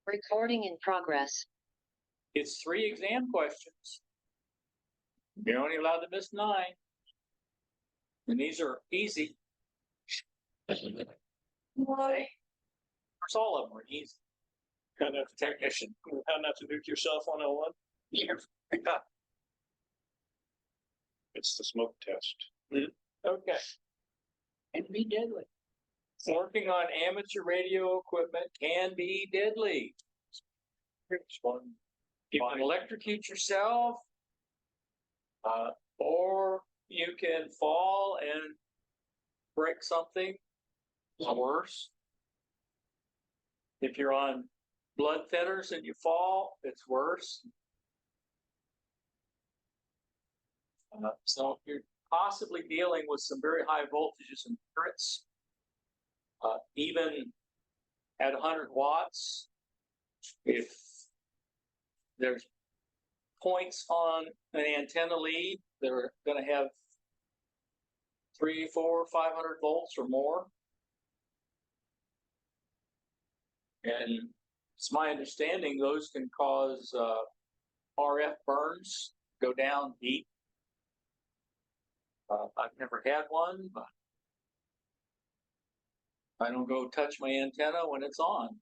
Recording in progress. It's 3 exam questions. You're only allowed to miss 9. And these are easy. Why? All of them are easy. Kind of Technician. how not to nuke yourself 101. Yeah. It's the smoke test. Okay. And be deadly. Working on amateur radio equipment can be deadly. It's fun. You can electrocute yourself, or you can fall and break something. It's worse. If you're on blood thinners and you fall, it's worse. So you're possibly dealing with some very high voltages and currents. Even at 100 watts, if there's points on an antenna lead that are going to have 300, 400, 500 volts or more. And it's my understanding those can cause RF burns, go down deep. I've never had one, but I don't go touch my antenna when it's on.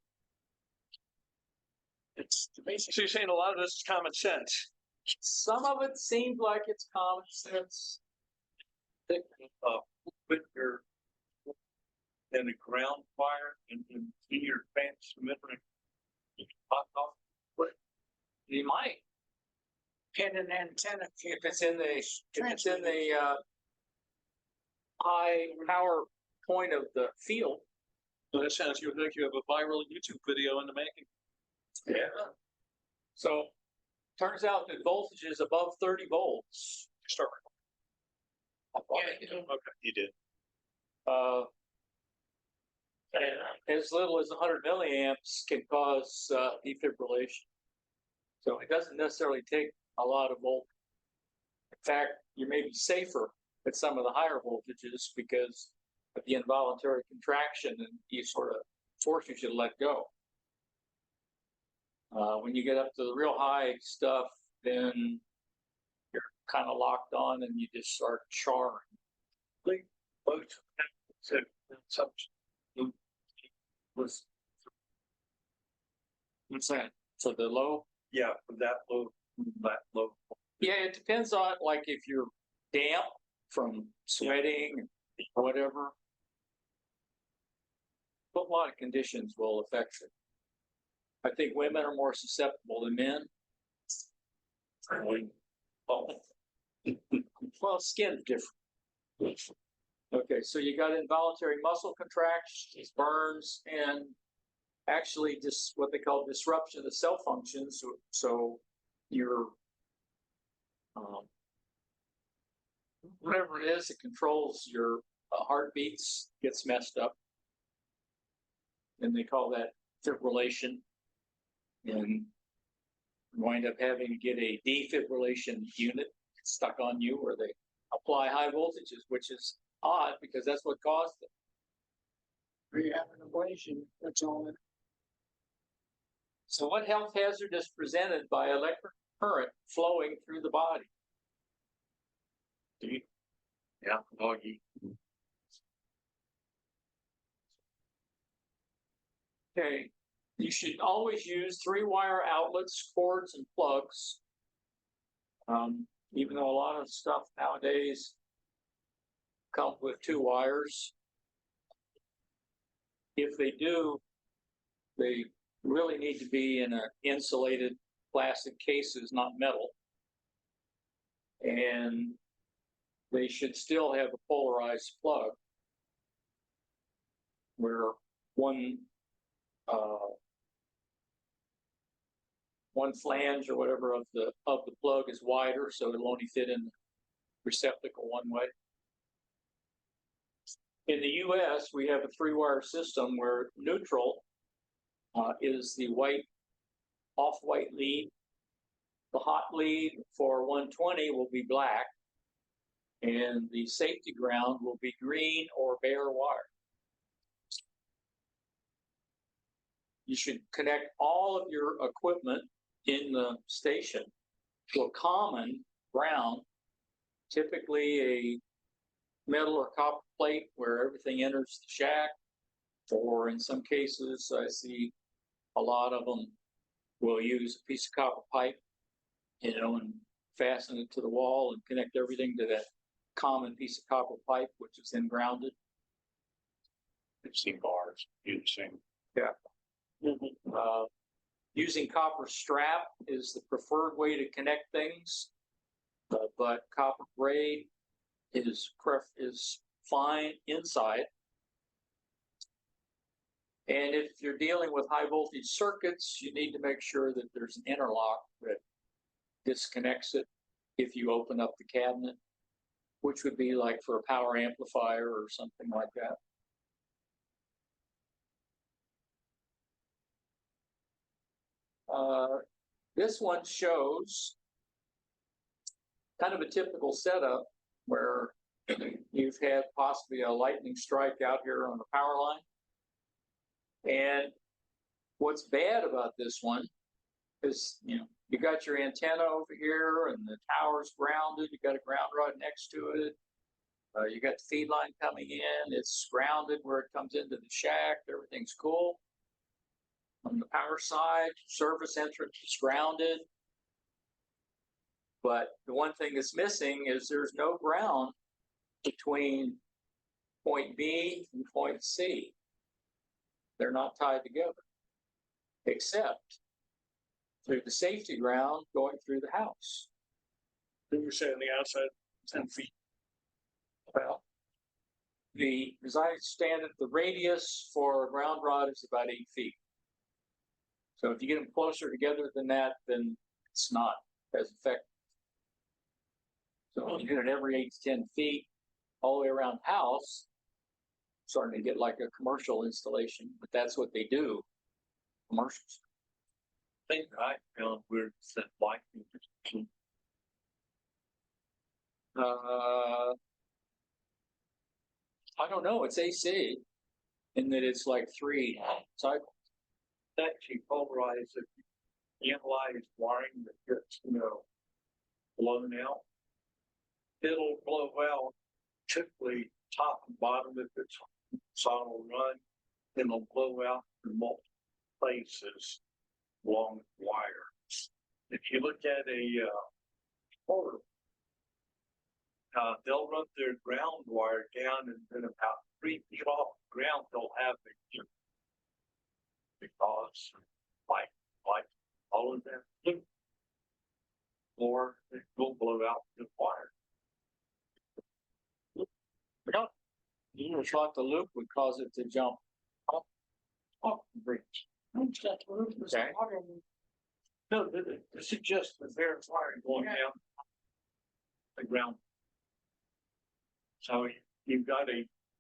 It's amazing. So you're saying a lot of this is common sense. Some of it seems like it's common sense. Put your in a ground wire and see your transmitter pop off. You might, Hit an antenna. if it's in the high power point of the field. So that sounds like you have a viral YouTube video in the making. Yeah. So turns out that voltages above 30 volts. Start. Yeah, Okay, you did. As little as 100 milliamps can cause defibrillation. So it doesn't necessarily take a lot of voltage. In fact, you may be safer at some of the higher voltages because of the involuntary contraction and you sort of forces you to let go. When you get up to the real high stuff, then you're kind of locked on and you just start charring. What's that? So the low? Yeah, that low. Yeah, it depends on, like, if you're damp from sweating or whatever. But a lot of conditions will affect it. I think women are more susceptible than men. Oh. Well, skin's different. Okay, so you got involuntary muscle contractions, burns, and actually just what they call disruption of cell functions. So your whatever it is that controls your heartbeats gets messed up, and they call that fibrillation. And wind up having to get a defibrillation unit stuck on you where they apply high voltages, which is odd because that's what caused it. we have an ablation. That's all. So what health hazard is presented by electric current flowing through the body? Yeah, doggy. Okay, you should always use 3-wire outlets, cords, and plugs. Even though a lot of stuff nowadays comes with 2 wires. If they do, they really need to be in an insulated plastic cases, not metal. And they should still have a polarized plug where one flange or whatever of the plug is wider, so it'll only fit in the receptacle one way. In the US, we have a 3-wire system where neutral is the off-white lead. The hot lead for 120 will be black, and the safety ground will be green or bare wire. you should connect all of your equipment in the station to a common ground, typically a metal or copper plate where everything enters the shack. Or in some cases, I see a lot of them will use a piece of copper pipe, and fasten it to the wall and connect everything to that common piece of copper pipe, which is then grounded. I've seen bars, do the same. Using copper strap is the preferred way to connect things, but copper braid is fine inside. And if you're dealing with high voltage circuits, you need to make sure that there's an interlock that disconnects it if you open up the cabinet, which would be like for a power amplifier or something like that. This one shows kind of a typical setup where you've had possibly a lightning strike out here on the power line. And what's bad about this one is, you got your antenna over here and the tower's grounded. You got a ground rod next to it. You got the feed line coming in. It's grounded where it comes into the shack. Everything's cool. On the power side, service entrance is grounded. But the one thing that's missing is there's no ground between point B and point C. They're not tied together, except through the safety ground going through the house. Then you're saying the outside 10 feet. Well, as I understand it, the radius for a ground rod is about 8 feet. So if you get them closer together than that, then it's not as effective. So you get it every 8 to 10 feet all the way around the house, starting to get like a commercial installation, but that's what they do, commercials. Thing that I found weird is that lightning. I don't know, it's AC, in that it's like 3 cycles. Actually polarized, if you analyze wiring that gets, blown out, it'll blow out typically top and bottom if it's solid run, then it'll blow out in multiple places along the wire. If you look at a portal, they'll run their ground wire down and then about 3 feet off the ground, they'll have the because like all of that loop, or it will blow out the wire. You would have thought the loop would cause it to jump off the bridge. Okay. No, this is just the bare wire going down the ground. So you've got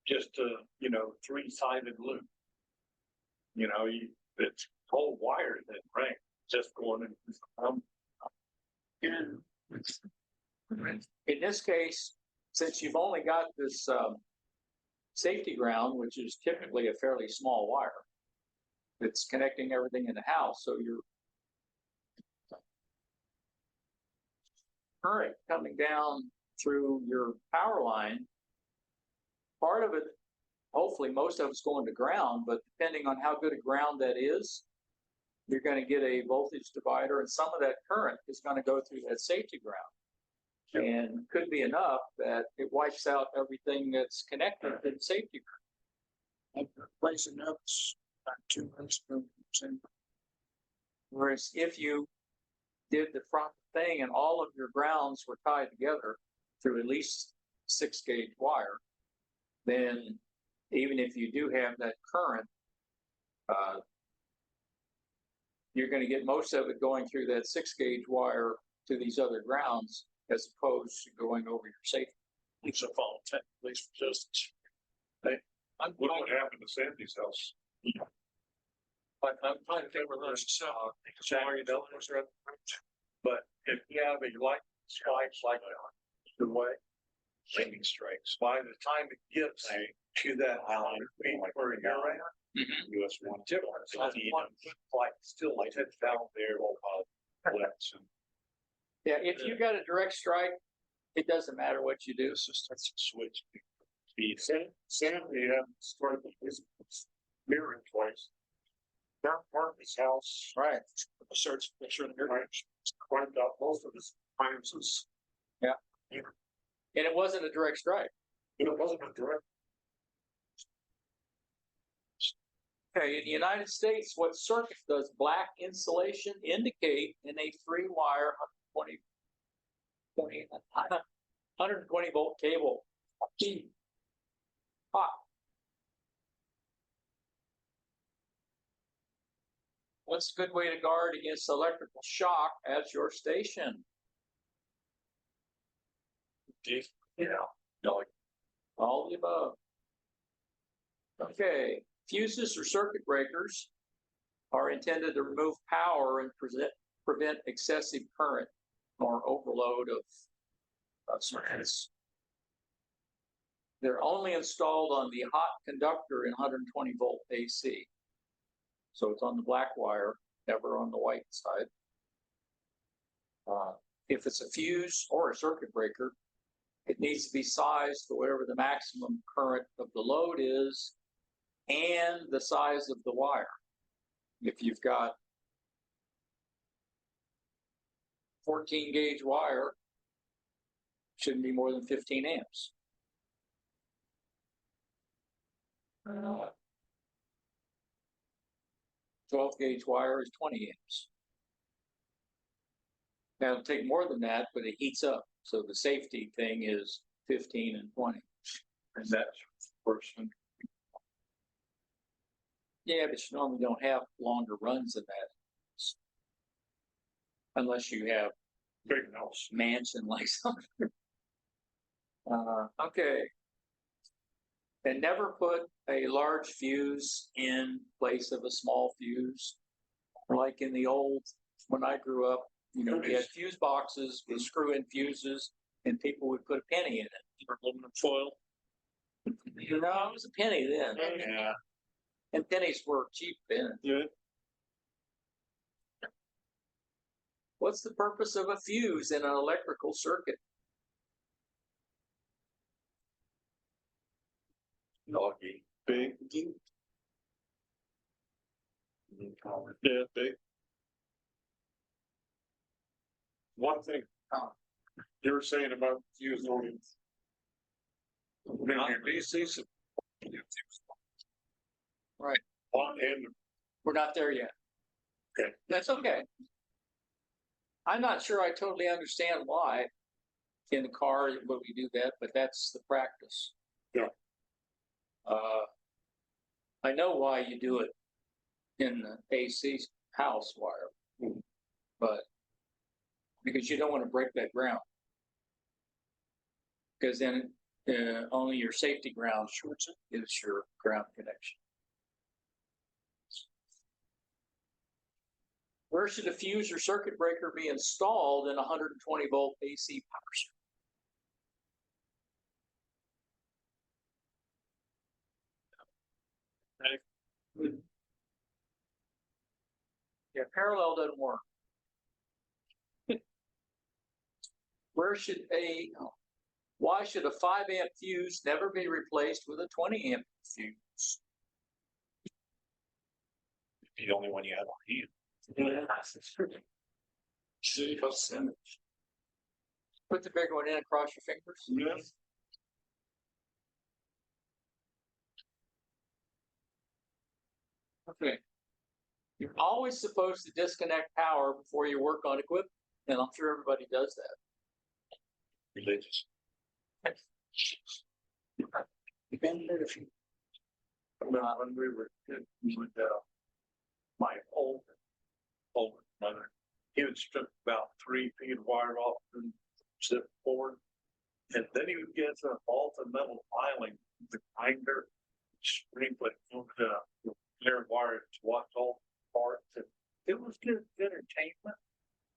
just a 3-sided loop. It's cold wire that ring just going in. In this case, since you've only got this safety ground, which is typically a fairly small wire, that's connecting everything in the house, so your current coming down through your power line, part of it, hopefully most of it's going to ground, but depending on how good a ground that is, you're going to get a voltage divider, and some of that current is going to go through that safety ground. And could be enough that it wipes out everything that's connected to the safety ground. And replacing ups about 2 months from December. Whereas if you did the proper thing and all of your grounds were tied together through at least 6-gauge wire, then even if you do have that current, you're going to get most of it going through that 6-gauge wire to these other grounds, as opposed to going over your safety. It's a fault, technically, for justice. What would happen to Sandy's house? I'm trying to think where those But if you have a light strikes like the way lightning strikes, by the time it gets to that 100 feet where you're at, US one. Like, still like that down there, let's. Yeah, if you got a direct strike, it doesn't matter what you do. It's just starts to switch. Speed. Sandy, started his mirror twice. That part of his house. Right. Search, make sure the Wiped out most of his finances. And it wasn't a direct strike. It wasn't a direct. Okay, in the United States, what circuit does black insulation indicate in a 3-wire 120 volt cable? Hot. What's a good way to guard against electrical shock at your station? No, All the above. Okay, fuses or circuit breakers are intended to remove power and prevent excessive current or overload of circuits. They're only installed on the hot conductor in 120 volt AC. So it's on the black wire, never on the white side. If it's a fuse or a circuit breaker, it needs to be sized to whatever the maximum current of the load is and the size of the wire. If you've got 14 gauge wire, shouldn't be more than 15 amps. 12 gauge wire is 20 amps. Now it'll take more than that, but it heats up. So the safety thing is 15 and 20. and that's worse than. Yeah, but you normally don't have longer runs than that. Unless you have Big house. mansion like something. Okay. And never put a large fuse in place of a small fuse. Like in the old, when I grew up, you know, we had fuse boxes with screw-in fuses, and people would put a penny in it. Aluminum foil. You know, it was a penny then. Yeah. And pennies were cheap then. Yeah. What's the purpose of a fuse in an electrical circuit? Doggy. Big. Yeah, big. One thing, you were saying about fuse loading. Now, DC's. Right. On and We're not there yet. Okay. That's okay. I'm not sure I totally understand why in the car would we do that, but that's the practice. Yeah. I know why you do it in the AC house wire, but because you don't want to break that ground. Because then only your safety ground is your ground connection. Where should a fuse or circuit breaker be installed in a 120 volt AC power circuit? Yeah, parallel doesn't work. Why should a 5 amp fuse never be replaced with a 20 amp fuse? The only one you have on hand. Put the bigger one in across your fingers. Yes. Okay. You're always supposed to disconnect power before you work on equipment, and I'm sure everybody does that. Religious. when we were kids, with, my old mother, he would strip about 3 feet of wire off and zip forward. And then he would get an metal filing, the grinder, sprinkle it over the clear wire to watch all parts. And it was good entertainment.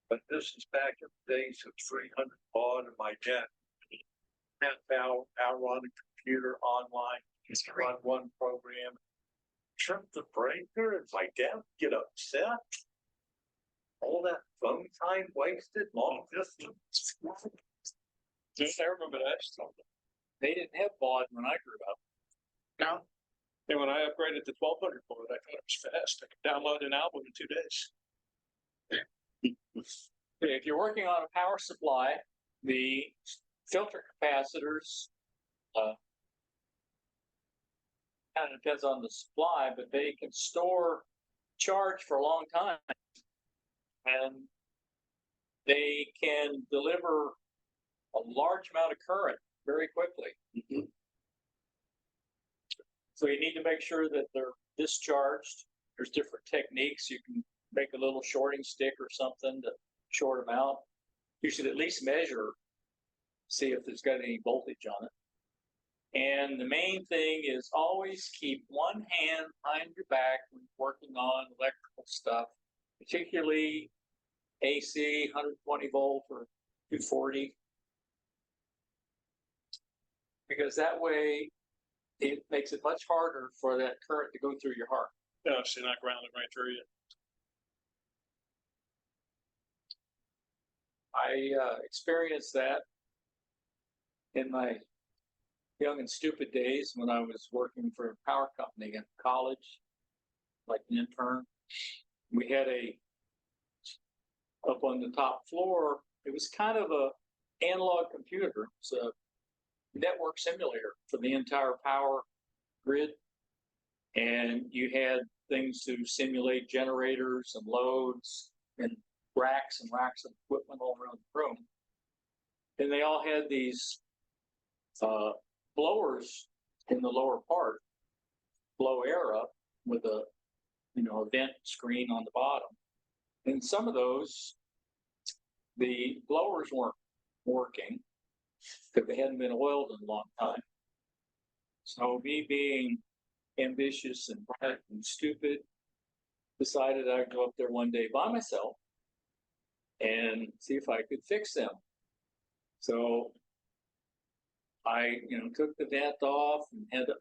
But this is back in the days of 300 baud, and my dad had now run a computer online, just run one program. trip the breaker and my dad get upset. All that phone time wasted, long distance. I remember that. They didn't have baud when I grew up. No, And when I upgraded to 1200 for it, I thought it was fast. I could download an album in 2 days. If you're working on a power supply, the filter capacitors, kind of depends on the supply, but they can store charge for a long time. And they can deliver a large amount of current very quickly. So you need to make sure that they're discharged. There's different techniques. You can make a little shorting stick or something to short them out. You should at least measure, see if there's got any voltage on it. And the main thing is always keep one hand behind your back when working on electrical stuff, particularly AC, 120 volt or 240. Because that way it makes it much harder for that current to go through your heart. Yeah, so not grounded right through you. I experienced that in my young and stupid days when I was working for a power company in college, like an intern. We had up on the top floor, it was kind of a analog computer. It's a network simulator for the entire power grid. And you had things to simulate generators and loads and racks and racks of equipment all around the room. And they all had these blowers in the lower part, blow air up with a vent screen on the bottom. And some of those, the blowers weren't working because they hadn't been oiled in a long time. So me being ambitious and bright and stupid, decided I'd go up there one day by myself and see if I could fix them. So I, took the vent off and had a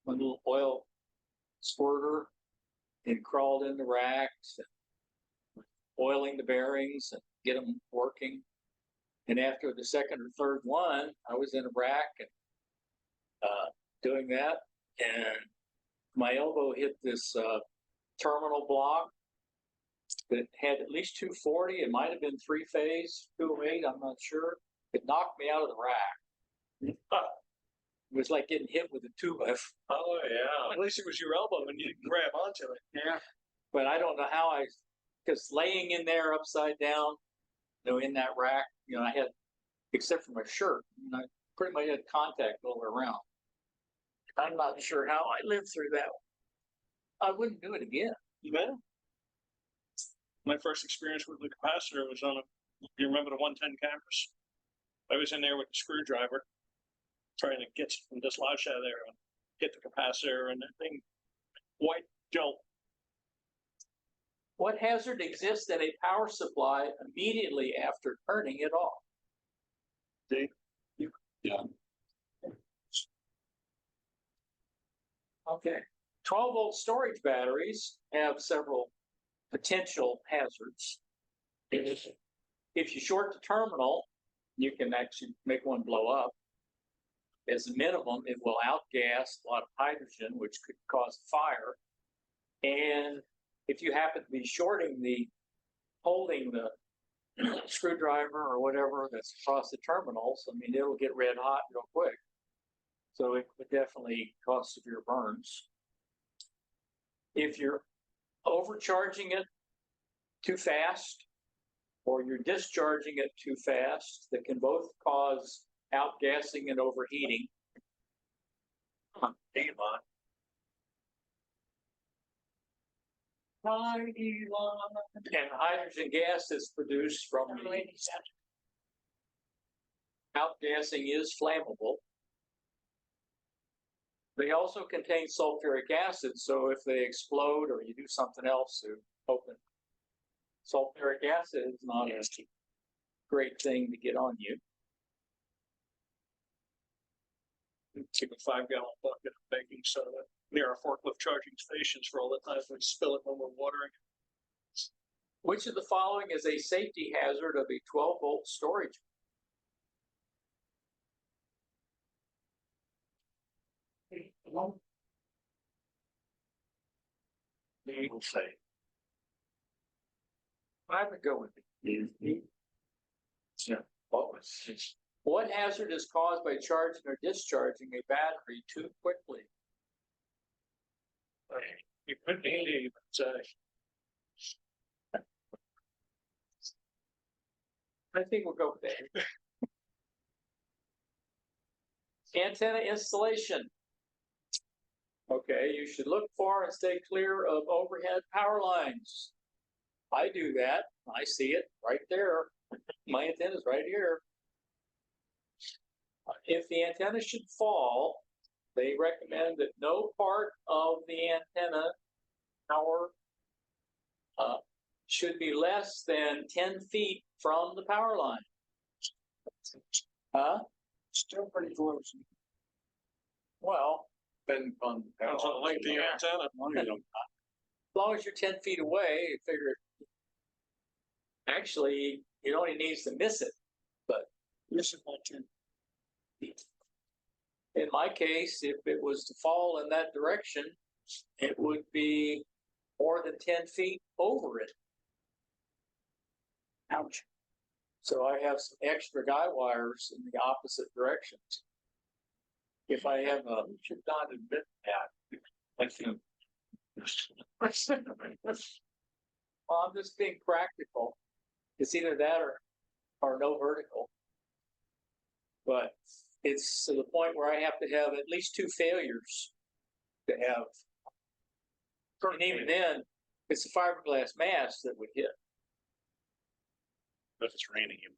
little oil squirter and crawled in the racks, and oiling the bearings and get them working. And after the second or third one, I was in a rack and doing that, and my elbow hit this terminal block that had at least 240. It might have been 3-phase, 208, I'm not sure. It knocked me out of the rack. It was like getting hit with a 2x. Oh, yeah. At least it was your elbow and you could grab onto it. yeah, But I don't know how because laying in there upside down, in that rack, I had, except for my shirt, I pretty much had contact all around. I'm not sure how I lived through that. I wouldn't do it again. You bet. My first experience with the capacitor was you remember the 110 cameras? I was in there with the screwdriver trying to get some dislodge out of there and hit the capacitor, and that thing white jolt. What hazard exists in a power supply immediately after turning it off? Yeah. Okay. 12-volt storage batteries have several potential hazards. If you short the terminal, you can actually make one blow up. As a minimum, it will outgas a lot of hydrogen, which could cause fire. And if you happen to be holding the screwdriver or whatever that's across the terminals, it'll get red hot real quick. So it would definitely cause severe burns. If you're overcharging it too fast or you're discharging it too fast, that can both cause outgassing and overheating. Elon. And hydrogen gas is produced from the outgassing is flammable. They also contain sulfuric acid, so if they explode or you do something else to open, sulfuric acid is not a great thing to get on you. Keep a 5-gallon bucket of baking soda. near our forklift charging stations for all the times we spill it when we're watering. Which of the following is a safety hazard of a 12-volt storage? We'll say. I would go with it. Yeah, what was it? What hazard is caused by charging or discharging a battery too quickly? You could be, I think we'll go with that. Antenna installation. Okay, you should look for and stay clear of overhead power lines. I do that. I see it right there. My antenna's right here. If the antenna should fall, they recommend that no part of the antenna tower should be less than 10 feet from the power line. Huh? Still pretty close. Well, Depends on depends on the length of your antenna. as long as you're 10 feet away, you figure actually it only needs to miss it. Miss it by 10 feet. In my case, if it was to fall in that direction, it would be more than 10 feet over it. Ouch. So I have some extra guy wires in the opposite directions. If I have a, You should not admit that. I think. well, I'm just being practical. It's either that or no vertical. But it's to the point where I have to have at least 2 failures to have. And even then, it's a fiberglass mast that would hit. If it's raining, you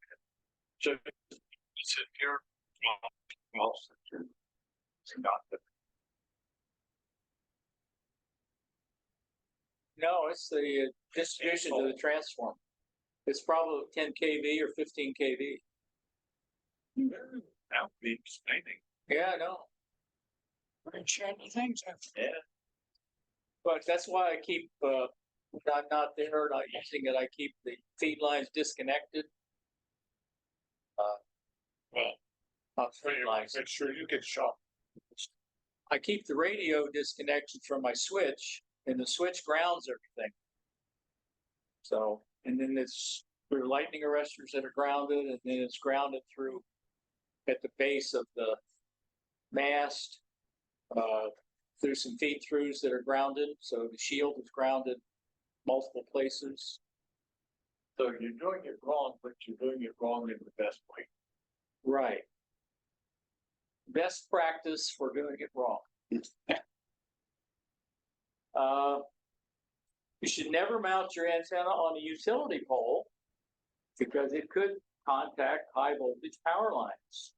So, sit here, well, sit here. It's not the No, it's the distribution to the transformer. It's probably 10 kV or 15 kV. that would be explaining. Yeah, I know. Very shiny things have. Yeah. But that's why I keep, not there, not using it. I keep the feed lines disconnected. Well, Not feed lines. make sure you get shot. I keep the radio disconnected from my switch, and the switch grounds everything. So, and then it's through lightning arresters that are grounded, and then it's grounded through at the base of the mast, through some feed throughs that are grounded. So the shield is grounded multiple places. So you're doing it wrong, but you're doing it wrong in the best way. Right. Best practice for doing it wrong. You should never mount your antenna on a utility pole because it could contact high voltage power lines.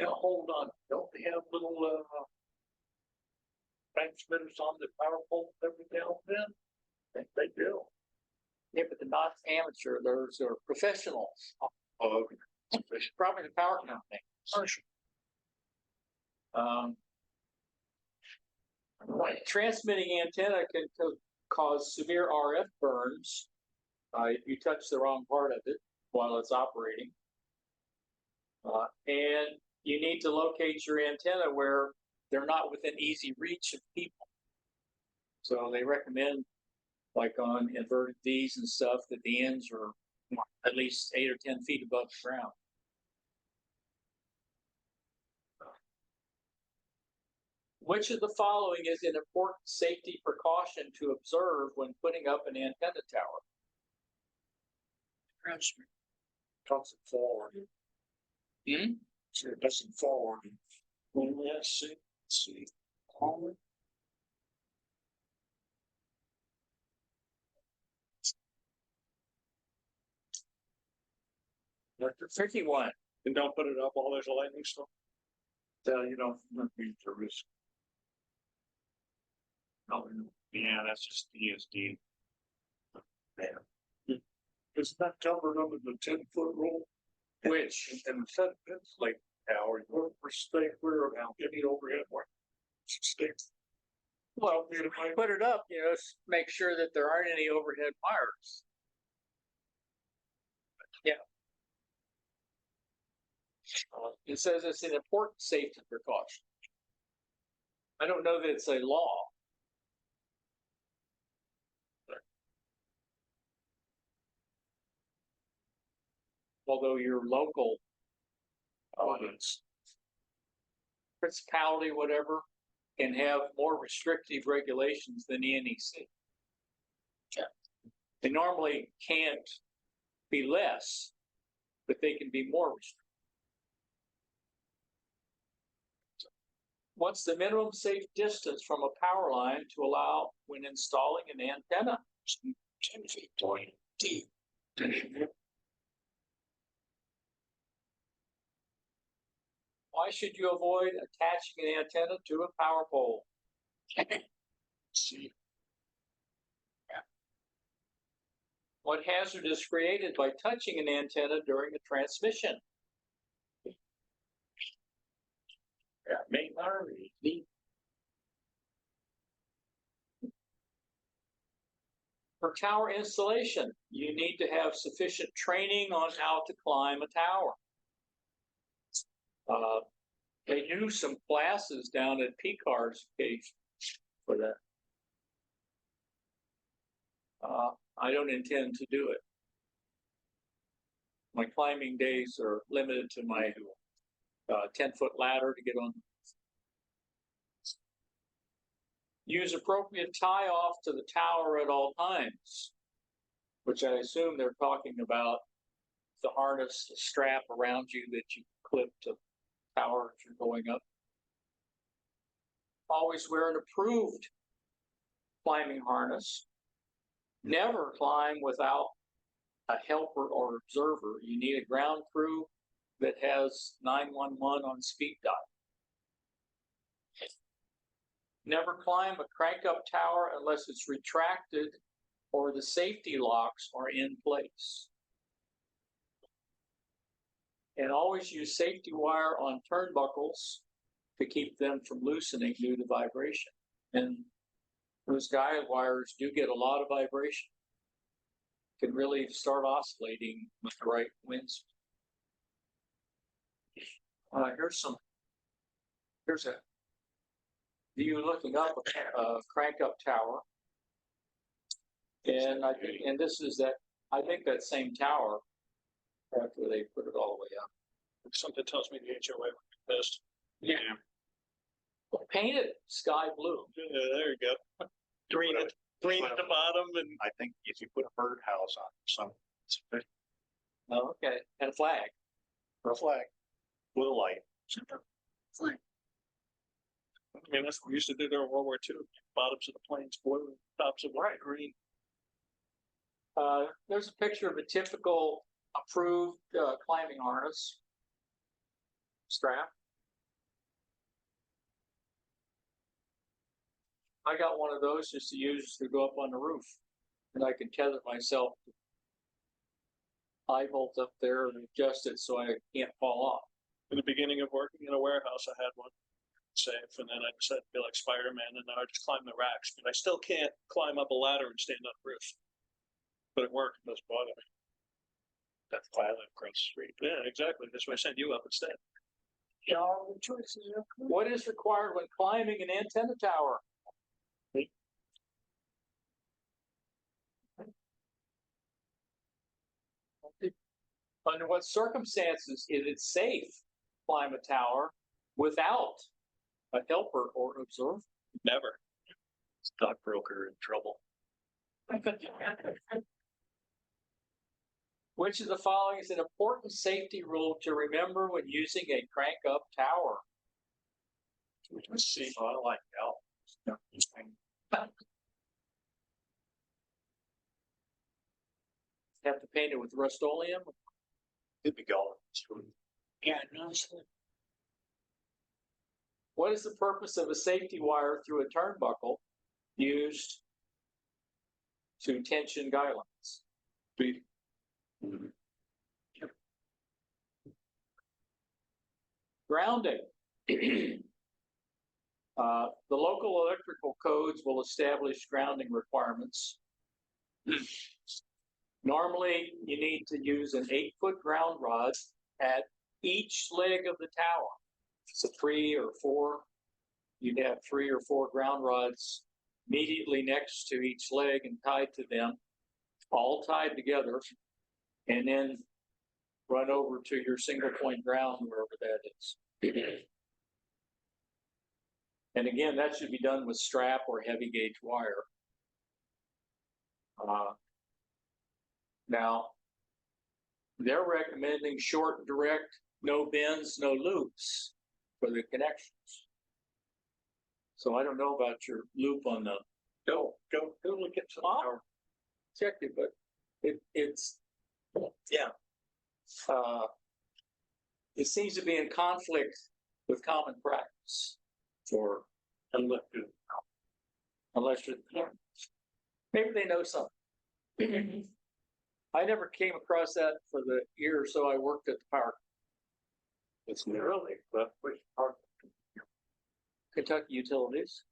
Now, hold on, don't they have little, transmitters on the power pole every now and then? I think they do. Yeah, but they're not amateur, those are professionals. Oh, Probably the power company. Transmitting antenna can cause severe RF burns. If you touch the wrong part of it while it's operating. And you need to locate your antenna where they're not within easy reach of people. So they recommend, like on inverted V's and stuff, that the ends are at least 8 or 10 feet above the ground. Which of the following is an important safety precaution to observe when putting up an antenna tower? Transfer. toss it forward. Hmm? So it doesn't forward. Yes, See. Forward. That's a tricky one. and don't put it up while there's a lightning storm. You don't need to risk. No, yeah, that's just ESD. Yeah. Isn't that covered under the 10-foot rule? Which, And instead, it's like tower, you're stay clear of any overhead wire. Stay. Well, if you put it up, make sure that there aren't any overhead wires. Yeah. It says it's an important safety precaution. I don't know that it's a law. Although your local principality, whatever, can have more restrictive regulations than the NEC. Yeah. They normally can't be less, but they can be more restrictive. What's the minimum safe distance from a power line to allow when installing an antenna? 10 feet, 20 deep. Why should you avoid attaching an antenna to a power pole? See, What hazard is created by touching an antenna during a transmission? Yeah, main artery. For tower installation, you need to have sufficient training on how to climb a tower. They do some classes down at PCAR's case for that. I don't intend to do it. My climbing days are limited to my 10-foot ladder to get on. Use appropriate tie-off to the tower at all times, which I assume they're talking about the harness, the strap around you that you clip to the tower if you're going up. Always wear an approved climbing harness. Never climb without a helper or observer. You need a ground crew that has 911 on speed dial. Never climb a crank-up tower unless it's retracted or the safety locks are in place. And always use safety wire on turnbuckles to keep them from loosening due to vibration. And those guide wires do get a lot of vibration. Can really start oscillating with the right winds. Here's a view looking up a crank-up tower. And this is that, I think that same tower after they put it all the way up. Something tells me the HOA would be pissed. Yeah. Paint it sky blue. Yeah, there you go. Green at the bottom and. I think if you put a birdhouse on some, Oh, okay. And a flag. a flag with a light. flag. I mean, that's what we used to do during World War II. Bottoms of the planes blue, tops of white, green. There's a picture of a typical approved climbing harness strap. I got one of those just to use to go up on the roof, and I can tether myself to high bolt up there and adjust it so I can't fall off. In the beginning of working in a warehouse, I had one safe, and then I decided to be like Spider-Man, and now I just climb the racks. But I still can't climb up a ladder and stand on the roof. But it worked. It doesn't bother me. That's why I live across the street. Yeah, exactly. That's why I sent you up instead. Yeah, all the choices are clear. What is required when climbing an antenna tower? Under what circumstances is it safe to climb a tower without a helper or observer? Never. Stockbroker in trouble. Which of the following is an important safety rule to remember when using a crank-up tower? Let's see. Oh, I like that. Have to paint it with Rust-Oleum? It'd be going. Yeah, no, so What is the purpose of a safety wire through a turnbuckle used to tension guy lines? Grounding. The local electrical codes will establish grounding requirements. Normally, you need to use an 8-foot ground rod at each leg of the tower. So 3 or 4, you'd have 3 or 4 ground rods immediately next to each leg and tied to them, all tied together, and then run over to your single point ground, wherever that is. And again, that should be done with strap or heavy gauge wire. Now, they're recommending short, direct, no bends, no loops for the connections. So I don't know about your loop on the Go look at some Oh. power. check it, but it's Yeah. it seems to be in conflict with common practice for Electric. unless you're, maybe they know something. I never came across that for the year or so I worked at the power, It's really, but which part? Kentucky Utilities.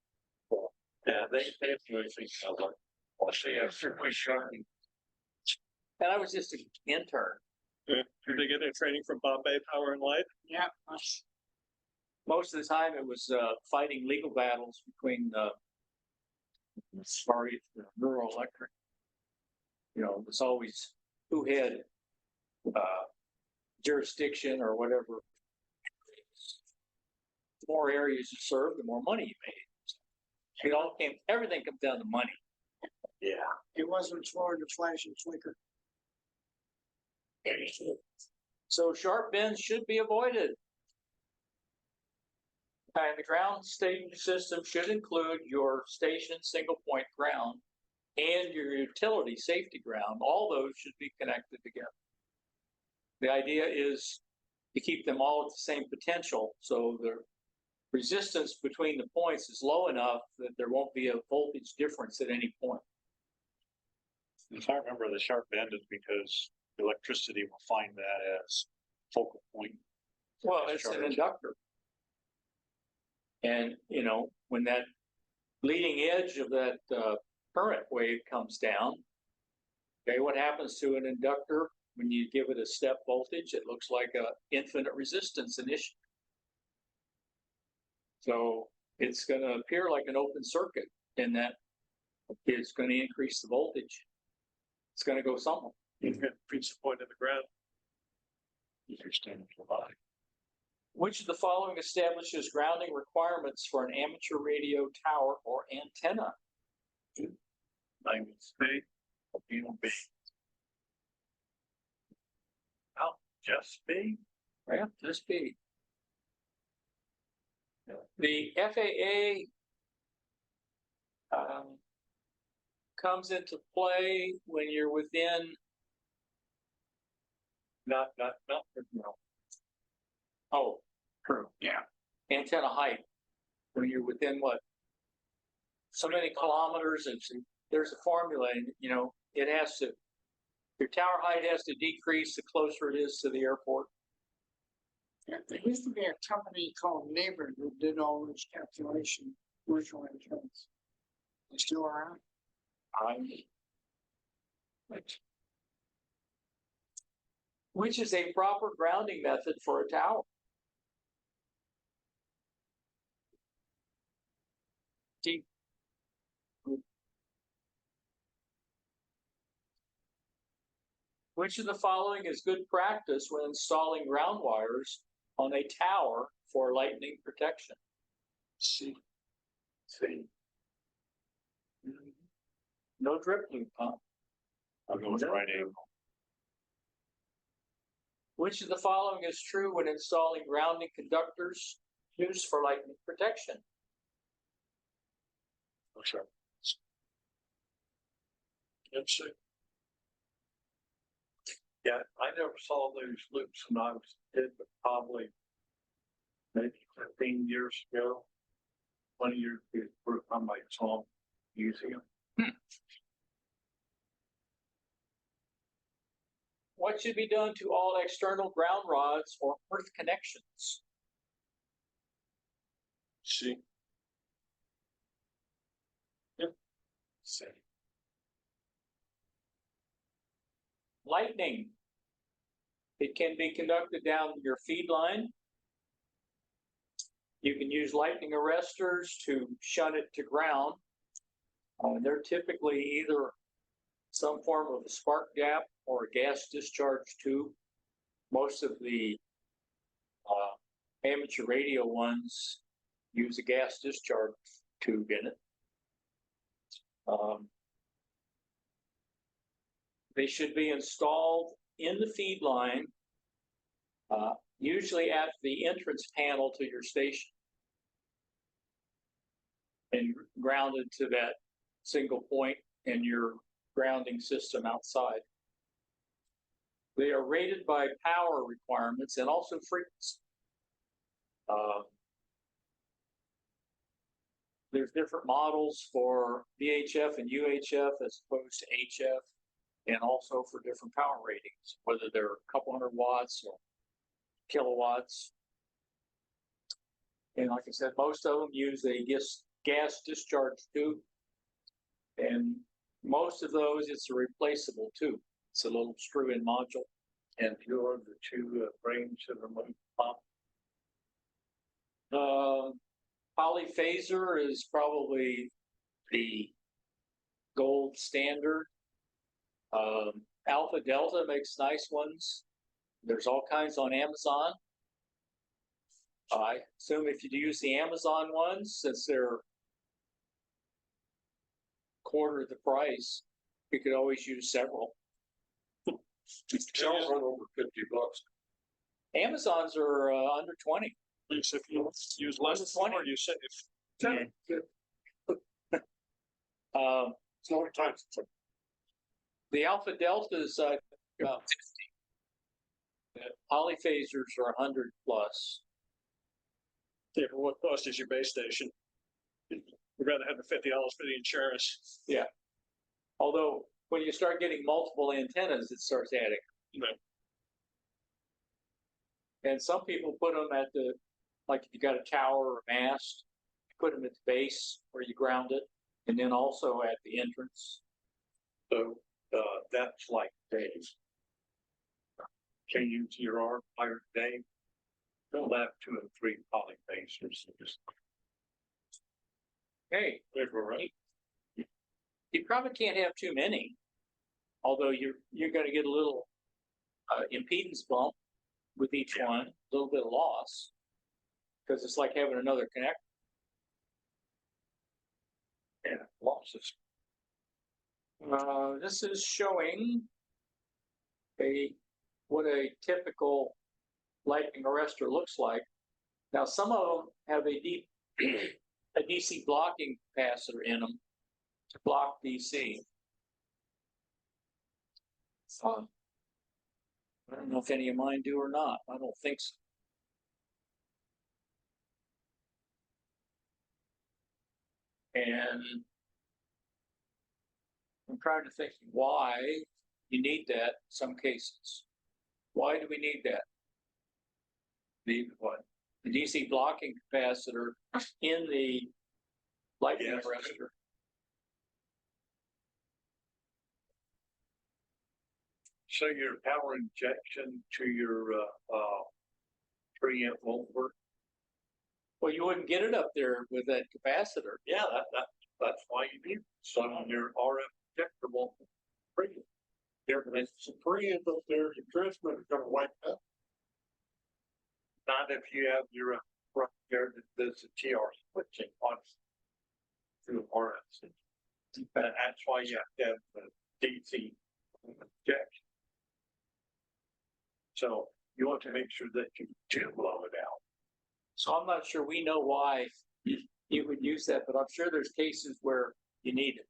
Yeah, they have to think of it. Well, see, after we shortened. And I was just an intern. Did they get their training from Bombay Power and Light? Yeah, Most of the time it was fighting legal battles between rural electric. You know, it was always who had jurisdiction or whatever. The more areas you served, the more money you made. Everything comes down to money. Yeah. it wasn't Florida flash and flicker. So sharp bends should be avoided. And the ground station system should include your station single point ground and your utility safety ground. All those should be connected together. The idea is to keep them all at the same potential, so the resistance between the points is low enough that there won't be a voltage difference at any point. If I remember, the sharp bend is because electricity will find that as focal point. Well, it's an inductor. And, you know, when that leading edge of that current wave comes down, okay, what happens to an inductor when you give it a step voltage? It looks like a infinite resistance initially. So it's going to appear like an open circuit, and that is going to increase the voltage. It's going to go somewhere. Reach the point of the ground. Understand the body. Which of the following establishes grounding requirements for an amateur radio tower or antenna? Name is B. B. Oh, just B. Yeah, just B. The FAA comes into play when you're within, Not, no. oh, True. Yeah. antenna height. When you're within what? So many kilometers, and there's a formula, and you know, it has to, your tower height has to decrease the closer it is to the airport. Yeah, there used to be a company called Neighbor that did all this calculation, virtual insurance. They still around? Which is a proper grounding method for a tower? D. Which of the following is good practice when installing ground wires on a tower for lightning protection? C. No drip loop, huh? I'll go with right angle. Which of the following is true when installing grounding conductors used for lightning protection? Oh, sure. Let's see. Yeah, I never saw those loops when I was a kid, but probably maybe 15 years ago. 20 years ago, I might saw them using them. What should be done to all external ground rods or earth connections? See, Lightning. It can be conducted down your feed line. You can use lightning arresters to shut it to ground. They're typically either some form of a spark gap or a gas discharge tube. Most of the amateur radio ones use a gas discharge tube in it. They should be installed in the feed line, usually at the entrance panel to your station, and grounded to that single point in your grounding system outside. They are rated by power requirements and also frequency. There's different models for VHF and UHF as opposed to HF, and also for different power ratings, whether they're a couple hundred watts or kilowatts. And like I said, most of them use a gas discharge tube. And most of those, it's a replaceable tube. It's a little screw-in module. And you're the two brains of the money pump. Polyphaser is probably the gold standard. Alpha Delta makes nice ones. There's all kinds on Amazon. I assume if you use the Amazon ones, since they're quarter the price, you could always use several. Don't run over $50. Amazons are under 20. at least if you use less than 20, you save. It's only times. The Alpha Deltas, 50. The polyphasers are 100 plus. Yeah, but what cost is your base station? We'd rather have the $50 for the insurance. Although when you start getting multiple antennas, it starts adding. Right. And some people put them at the, like if you got a tower or a mast, you put them at the base where you ground it, and then also at the entrance. So that's like Dave. Changing to your arm, higher Dave. Don't have 2 and 3 polyphasers. Just Hey, Right. you probably can't have too many, although you're going to get a little impedance bump with each one, a little bit of loss, because it's like having another connector. and losses. This is showing what a typical lightning arrestor looks like. Now, some of them have a DC blocking capacitor in them to block DC. I don't know if any of mine do or not. I don't think so. And I'm trying to think why you need that in some cases. Why do we need that? Need what? The DC blocking capacitor in the lightning Yes. arrestor. So your power injection to your 3 amp volt work. Well, you wouldn't get it up there with that capacitor. Yeah, that's why you need some on your RF injectable. There, but it's a pre-amp up there, your transmitter's gonna wipe that. Not if you have your front there that does the TR switching on through RF. And that's why you have to have the DC injection. So you want to make sure that you do blow it out. So I'm not sure we know why you would use that, but I'm sure there's cases where you need it.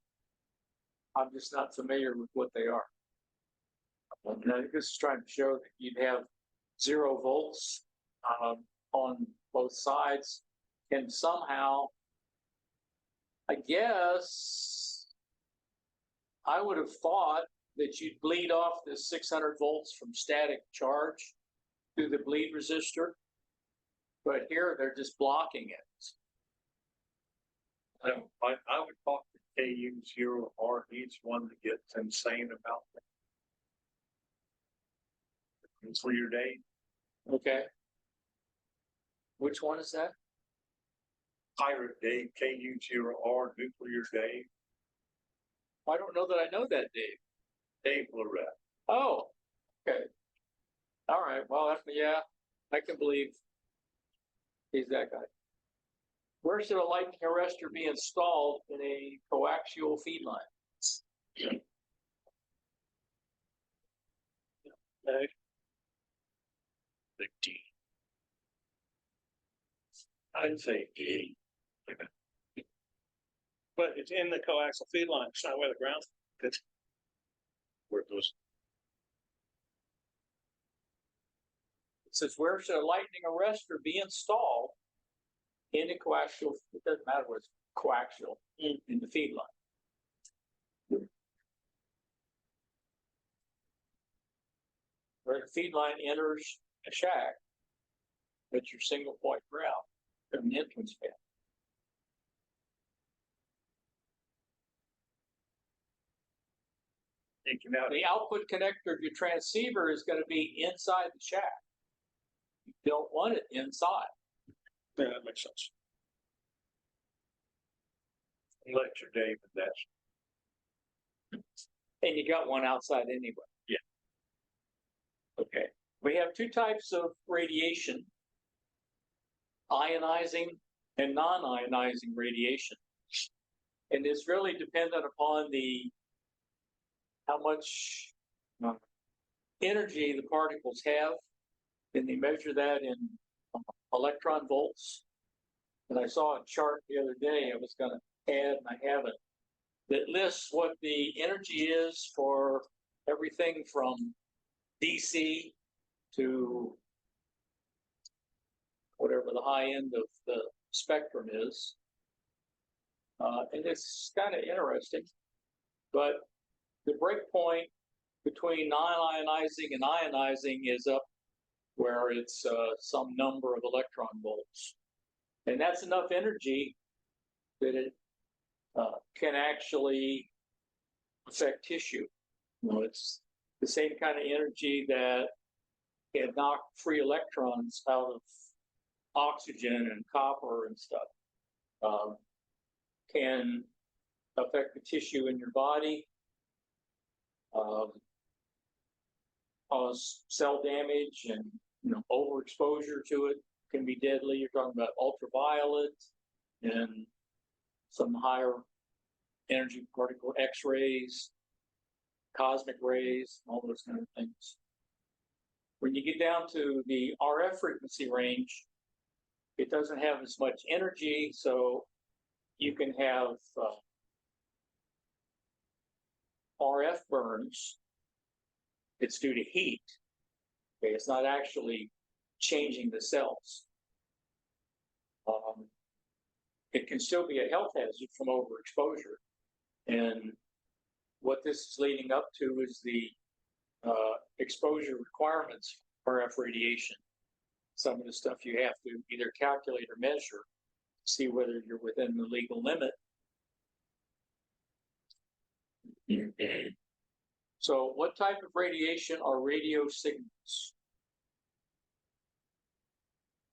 I'm just not familiar with what they are. And I think this is trying to show that you'd have 0 volts on both sides, and somehow, I guess, I would have thought that you'd bleed off the 600 volts from static charge through the bleed resistor, but here they're just blocking it. I would talk to KU0R, he's one that gets insane about that. Nuclear day, Okay. Which one is that? Pirate Day, KU0R, nuclear day, I don't know that I know that, Dave. Dave Lorette. Oh, okay. All right, well, yeah, I can believe he's that guy. Where should a lightning arrestor be installed in a coaxial feed line? Big D. I'd say D. But it's in the coaxial feed line, it's not where the ground. Where it goes, It says, where should a lightning arrestor be installed in a coaxial, it doesn't matter where it's coaxial, in the feed line. Where the feed line enters a shack, that's your single point ground from the entrance fan. Taking out, The output connector of your transceiver is going to be inside the shack. You don't want it inside. Yeah, that makes sense. lecture David, that's, And you got one outside anyway. Yeah. Okay. We have two types of radiation, ionizing and non-ionizing radiation. And it's really dependent upon how much energy the particles have. And they measure that in electron volts. And I saw a chart the other day I was going to add, and I haven't, that lists what the energy is for everything from DC to whatever the high end of the spectrum is. And it's kind of interesting, but the break point between non-ionizing and ionizing is up where it's some number of electron volts. And that's enough energy that it can actually affect tissue. You know, it's the same kind of energy that can knock free electrons out of oxygen and copper and stuff. Can affect the tissue in your body, cause cell damage, and overexposure to it can be deadly. You're talking about ultraviolet and some higher energy particle X-rays, cosmic rays, all those kind of things. When you get down to the RF frequency range, it doesn't have as much energy, so you can have RF burns. It's due to heat. Okay, it's not actually changing the cells. It can still be a health hazard from overexposure. And what this is leading up to is the exposure requirements for RF radiation. Some of the stuff you have to either calculate or measure, see whether you're within the legal limit. So what type of radiation are radio signals?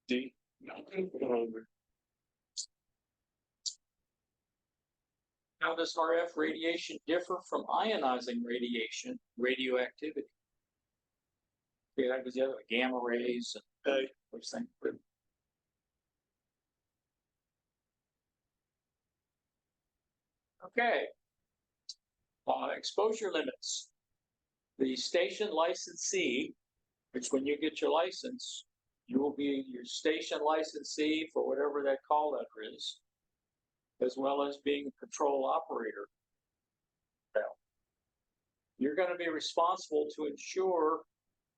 D. How does RF radiation differ from ionizing radiation, radioactivity? Yeah, that was the other one, gamma rays and those things. Okay. Exposure limits. The station licensee, which when you get your license, you will be your station licensee for whatever that call letter is, as well as being a control operator. Now, you're going to be responsible to ensure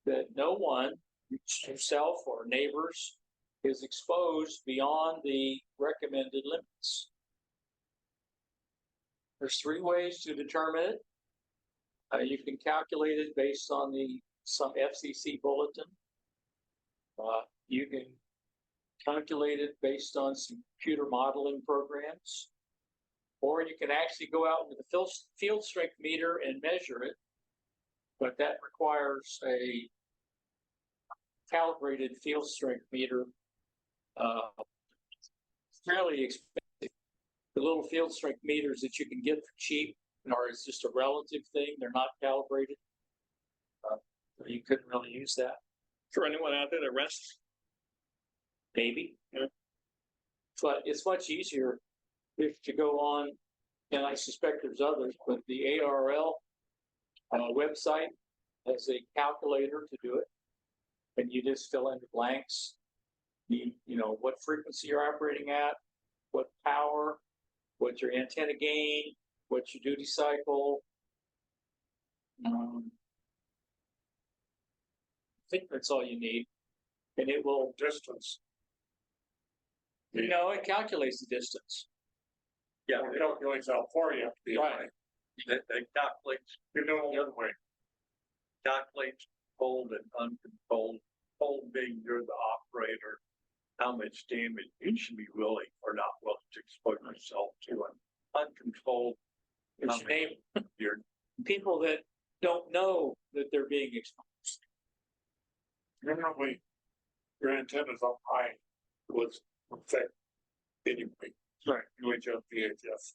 that no one, yourself or neighbors, is exposed beyond the recommended limits. There's 3 ways to determine it. You can calculate it based on some FCC bulletin. You can calculate it based on some computer modeling programs. Or you can actually go out with a field strength meter and measure it. But that requires a calibrated field strength meter. Fairly expensive. The little field strength meters that you can get for cheap are it's just a relative thing. They're not calibrated. You couldn't really use that. For anyone out there that rents, Maybe. Yeah. But it's much easier if to go on, and I suspect there's others, but the ARL website has a calculator to do it. And you just fill in the blanks. You know, what frequency you're operating at, what power, what's your antenna gain, what's your duty cycle. I think that's all you need. And it will Distance. it calculates the distance. Yeah, It calculates out for you. Right. they calculates, You know, the other way. calculates controlled and uncontrolled, controlled being you're the operator, how much damage you should be willing or not willing to expose yourself to, and uncontrolled, It's your name. you're People that don't know that they're being exposed. Generally, your antennas up high was affect anyway. Right. UHF, VHF.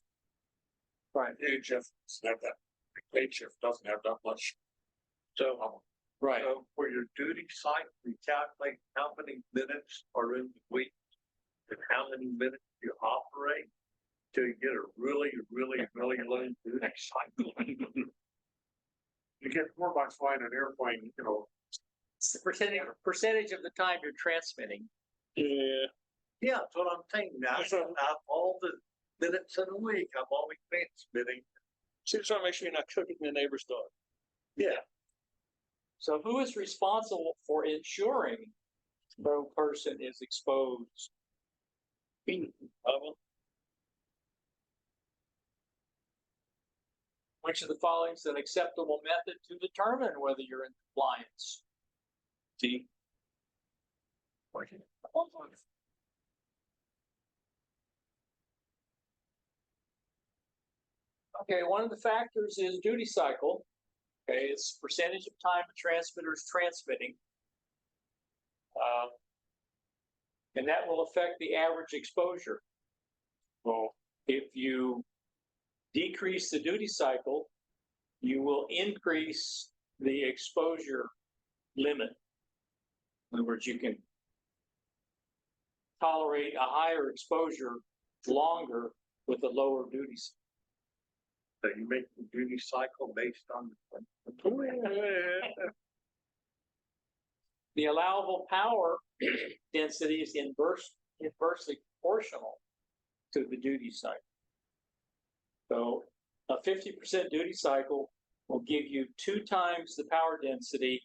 Right. VHF doesn't have that. HF doesn't have that much. so. Right. So for your duty cycle, you calculate how many minutes are in the week and how many minutes you operate till you get a really, really, really low duty cycle. You get more by flying an airplane, you know, It's the percentage of the time you're transmitting. yeah, Yeah, that's what I'm saying. Now, out all the minutes in a week, I'm only transmitting. so you just want to make sure you're not cooking the neighbor's dog. Yeah, So who is responsible for ensuring no person is exposed? Which of the following is an acceptable method to determine whether you're in compliance? D. Okay, one of the factors is duty cycle. Okay, it's percentage of time a transmitter is transmitting. And that will affect the average exposure. well, If you decrease the duty cycle, you will increase the exposure limit. In other words, you can tolerate a higher exposure longer with a lower duty cycle. so you make the duty cycle based on. The allowable power density is inversely proportional to the duty cycle. So a 50% duty cycle will give you 2 times the power density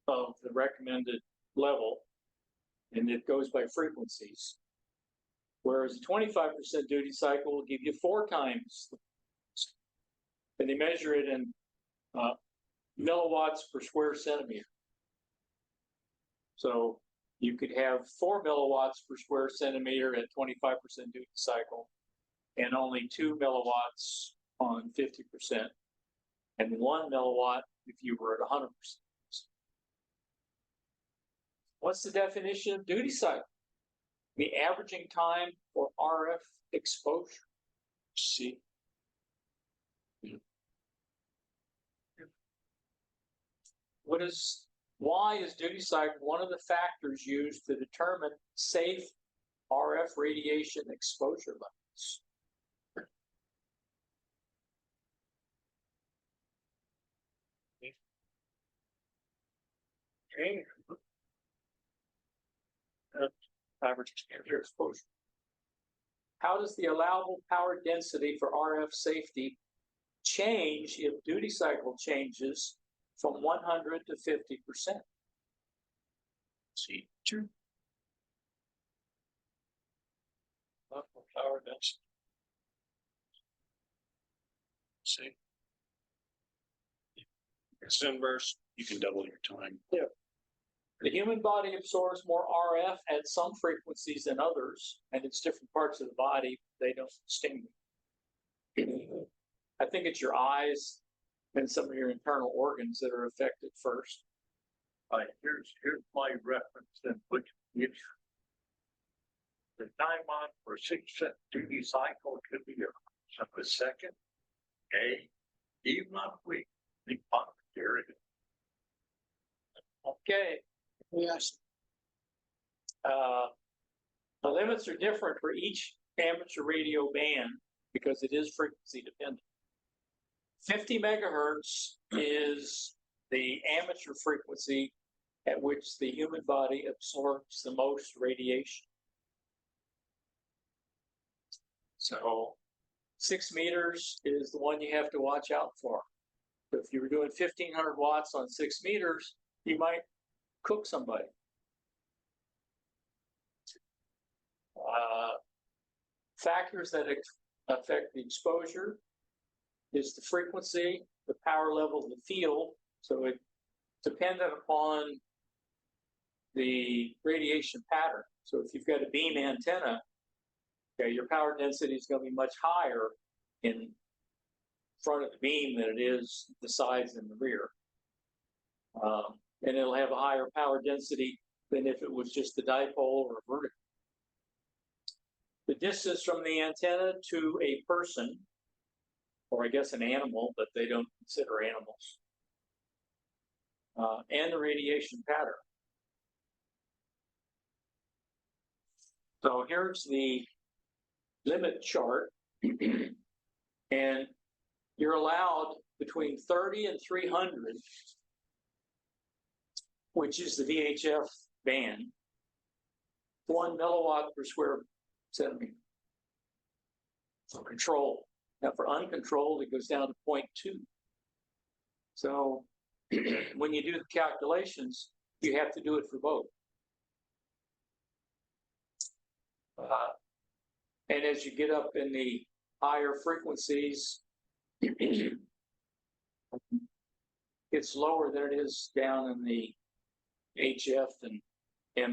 of the recommended level, and it goes by frequencies. Whereas a 25% duty cycle will give you 4 times. And they measure it in milliwatts per square centimeter. So you could have 4 milliwatts per square centimeter at 25% duty cycle, and only 2 milliwatts on 50%, and 1 milliwatt if you were at 100%. What's the definition of duty cycle? The averaging time for RF exposure. C. Why is duty cycle one of the factors used to determine safe RF radiation exposure levels? Average Exposure. How does the allowable power density for RF safety change if duty cycle changes from 100 to 50%? C. True. Power density. C. It's inverse. You can double your time. The human body absorbs more RF at some frequencies than others, and it's different parts of the body they don't distinguish. I think it's your eyes and some of your internal organs that are affected first. Here's my reference and which is the time on for 6 duty cycle could be a second, even on week, the period. Okay, Yes, the limits are different for each amateur radio band because it is frequency dependent. 50 megahertz is the amateur frequency at which the human body absorbs the most radiation. So 6 meters is the one you have to watch out for. So if you were doing 1500 watts on 6 meters, you might cook somebody. Factors that affect the exposure is the frequency, the power level of the field. So it dependent upon the radiation pattern. So if you've got a beam antenna, okay, your power density is going to be much higher in front of the beam than it is the sides and the rear. And it'll have a higher power density than if it was just a dipole or a vertical. The distance from the antenna to a person, or I guess an animal, but they don't consider animals, and the radiation pattern. So here's the limit chart, and you're allowed between 30 and 300, which is the VHF band, 1 milliwatt per square centimeter for control. Now for uncontrolled, it goes down to 0.2. So when you do the calculations, you have to do it for both. And as you get up in the higher frequencies, it's lower than it is down in the HF and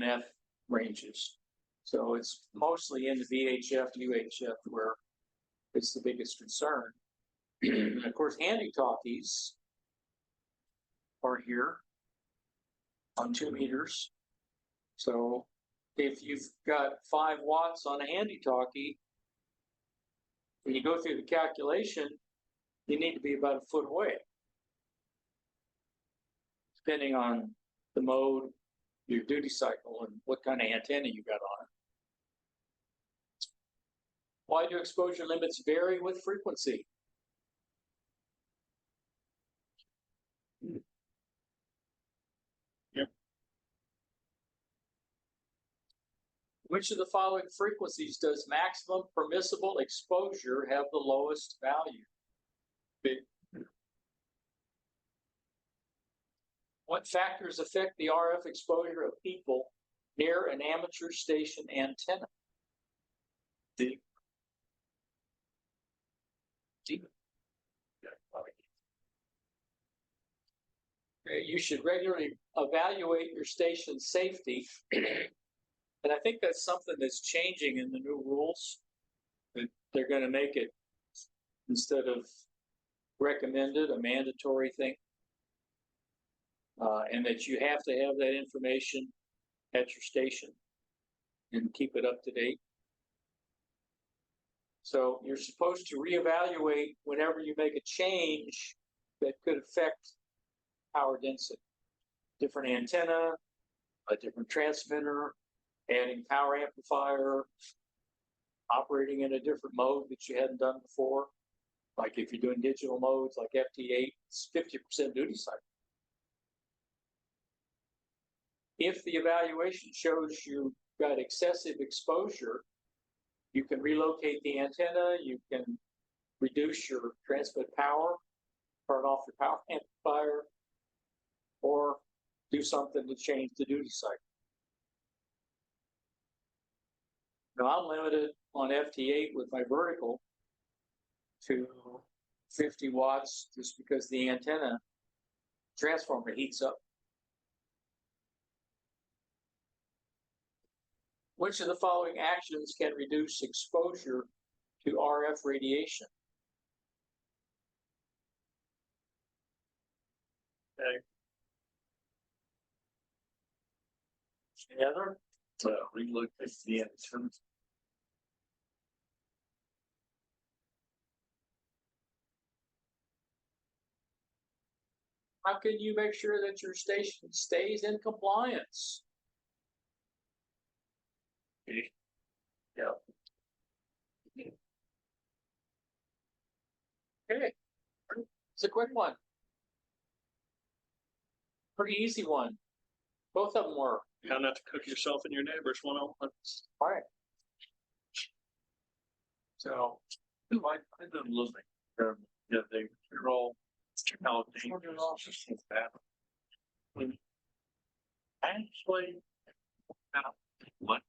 MF ranges. So it's mostly in the VHF, UHF where it's the biggest concern. And of course, handy talkies are here on 2 meters. So if you've got 5 watts on a handy talkie, when you go through the calculation, you need to be about a foot away, depending on the mode, your duty cycle, and what kind of antenna you got on it. Why do exposure limits vary with frequency? Yep. Which of the following frequencies does maximum permissible exposure have the lowest value? What factors affect the RF exposure of people near an amateur station antenna? You should regularly evaluate your station's safety. And I think that's something that's changing in the new rules. They're going to make it, instead of recommended, a mandatory thing. And that you have to have that information at your station and keep it up to date. So you're supposed to reevaluate whenever you make a change that could affect power density. Different antenna, a different transmitter, adding power amplifier, operating in a different mode that you hadn't done before. Like if you're doing digital modes like FT8, it's 50% duty cycle. If the evaluation shows you've got excessive exposure, you can relocate the antenna, you can reduce your transmit power, turn off your power amplifier, or do something to change the duty cycle. Now I'm limited on FT8 with my vertical to 50 watts just because the antenna transformer heats up. Which of the following actions can reduce exposure to RF radiation? Okay, Any other? relook at the antennas. How can you make sure that your station stays in compliance? Yeah. Okay, it's a quick one. Pretty easy one. Both of them were. how not to cook yourself and your neighbors 101. All right. So, I've been looking, yeah, they're all, how dangerous that. Actually, what